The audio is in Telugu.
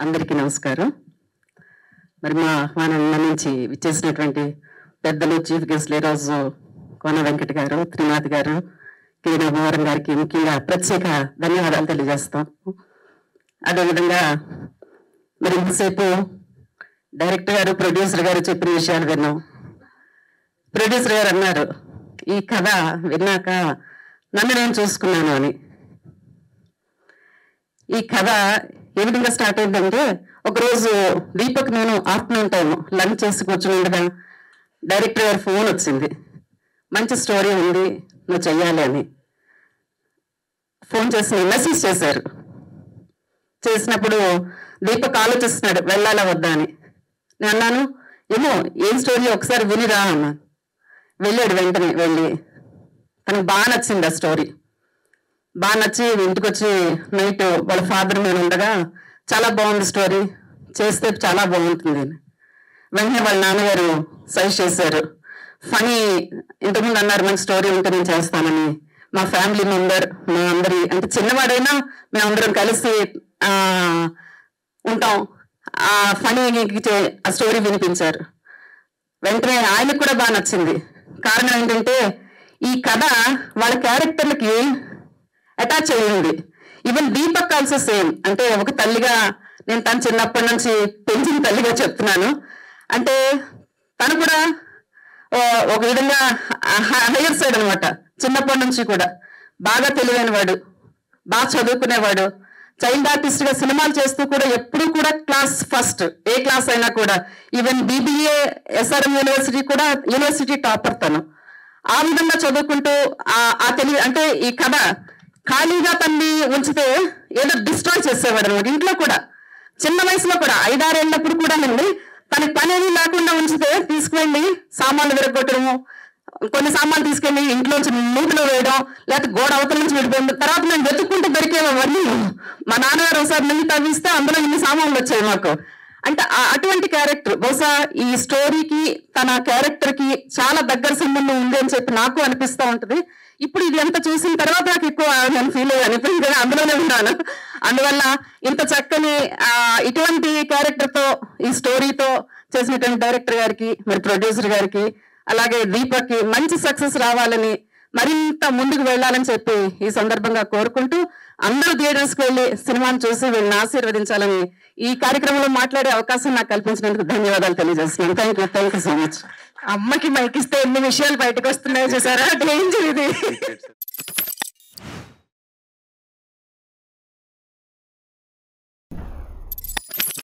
అందరికీ నమస్కారం. మరి మా ఆహ్వానం నుంచి విచ్చేసినటువంటి పెద్దలు చీఫ్ గెస్ట్లు ఈరోజు కోన వెంకట గారు, త్రినాథ్ గారు, కే నభవరం గారికి ముఖ్యంగా ప్రత్యేక ధన్యవాదాలు తెలియజేస్తాం. అదేవిధంగా మరి ఇంతసేపు డైరెక్టర్ గారు, ప్రొడ్యూసర్ గారు చెప్పిన విషయాలు విన్నాం. ప్రొడ్యూసర్ గారు అన్నారు, ఈ కథ విన్నాక నన్ను నేను చూసుకున్నాను అని. ఈ కథ ఏ విధంగా స్టార్ట్ అయిందంటే, ఒకరోజు దీపక్ నేను ఆఫ్టర్నూన్ టైం లంచ్ చేసి కూర్చుని డైరెక్టర్ గారు ఫోన్ వచ్చింది, మంచి స్టోరీ ఉంది నువ్వు చెయ్యాలి అని. ఫోన్ చేసి మెసేజ్ చేశారు. చేసినప్పుడు దీపక్ ఆలోచిస్తున్నాడు వెళ్ళాలా వద్దా అని. నేను అన్నాను, ఏమో ఏం స్టోరీ ఒకసారి వినిరా అన్నాను. వెళ్ళాడు. వెంటనే వెళ్ళి తనకు బాగా నచ్చింది ఆ స్టోరీ. బాగా నచ్చి ఇంటికి వచ్చి నైట్ వాళ్ళ ఫాదర్ మీద ఉండగా చాలా బాగుంది స్టోరీ, చేస్తే చాలా బాగుంటుంది అని. వెంటనే వాళ్ళ నాన్నగారు సజెస్ట్ చేశారు, ఫనీ ఇంతకుముందు అన్నారు మంచి స్టోరీ ఉంటే నేను చేస్తానని. మా ఫ్యామిలీ మెంబర్, మా అందరి అంటే చిన్నవాడైనా మేమందరం కలిసి ఉంటాం, ఆ ఫనీ ఆ స్టోరీ వినిపించారు. వెంటనే ఆయనకు కూడా బాగా నచ్చింది. కారణం ఏంటంటే ఈ కథ వాళ్ళ క్యారెక్టర్లకి అటాచ్ అయ్యింది. Even Deepak also same. అంటే ఒక తల్లిగా నేను తను చిన్నప్పటి నుంచి పెంచిన తల్లిగా చెప్తున్నాను. అంటే తను కూడా ఒక విధంగా హైయర్ సైడ్ అనమాట. చిన్నప్పటి నుంచి కూడా బాగా తెలివైన వాడు, బాగా చదువుకునేవాడు, చైల్డ్ ఆర్టిస్ట్ గా సినిమాలు చేస్తూ కూడా ఎప్పుడు కూడా క్లాస్ ఫస్ట్, ఏ క్లాస్ అయినా కూడా. ఈవెన్ BBA SRM యూనివర్సిటీ కూడా యూనివర్సిటీ టాపర్ తను. ఆ విధంగా చదువుకుంటూ ఆ తెలివి అంటే ఈ కథ ఖాళీగా తన్ని ఉంచితే ఏదో డిస్ట్రాయ్ చేసేవాడు అనమాట. ఇంట్లో కూడా చిన్న వయసులో కూడా 5-6 ఏళ్ళప్పుడు కూడా తనకి పని ఏమీ లేకుండా ఉంచితే తీసుకువెళ్ళి సామాన్లు విరగొట్టడము, కొన్ని సామాన్లు తీసుకెళ్ళి ఇంట్లోంచి నూతిలో వేయడం, లేకపోతే గోడ అవతల నుంచి విడిపోయింది. తర్వాత మేము వెతుక్కుంటూ దొరికేవన్నీ. మా నాన్నగారు ఒకసారి నెల్లి తవ్విస్తే అందులో ఇన్ని సామాన్లు వచ్చాయి మాకు. అంటే అటువంటి క్యారెక్టర్ బహుశా ఈ స్టోరీకి తన క్యారెక్టర్ కి చాలా దగ్గర సంబంధం ఉంది అని చెప్పి నాకు అనిపిస్తూ ఉంటది. ఇప్పుడు ఇది ఎంత చూసిన తర్వాత నాకు ఎక్కువ నేను ఫీల్ అనిపించింది, అందులోనే ఉన్నాను. అందువల్ల ఇంత చక్కని ఇటువంటి క్యారెక్టర్ తో ఈ స్టోరీతో చేసినటువంటి డైరెక్టర్ గారికి, మరి ప్రొడ్యూసర్ గారికి, అలాగే దీపక్ కి మంచి సక్సెస్ రావాలని, మరింత ముందుకు వెళ్ళాలని చెప్పి ఈ సందర్భంగా కోరుకుంటూ అందరూ థియేటర్స్ కి వెళ్ళి సినిమాను చూసి వీళ్ళని ఆశీర్వదించాలని ఈ కార్యక్రమంలో మాట్లాడే అవకాశం నాకు కల్పించినందుకు ధన్యవాదాలు తెలియజేస్తున్నాను. Thank you so much. అమ్మకి మైకిస్తే ఎన్ని విషయాలు బయటకు వస్తున్నాయో చూసారా, డేంజర్ ఇది.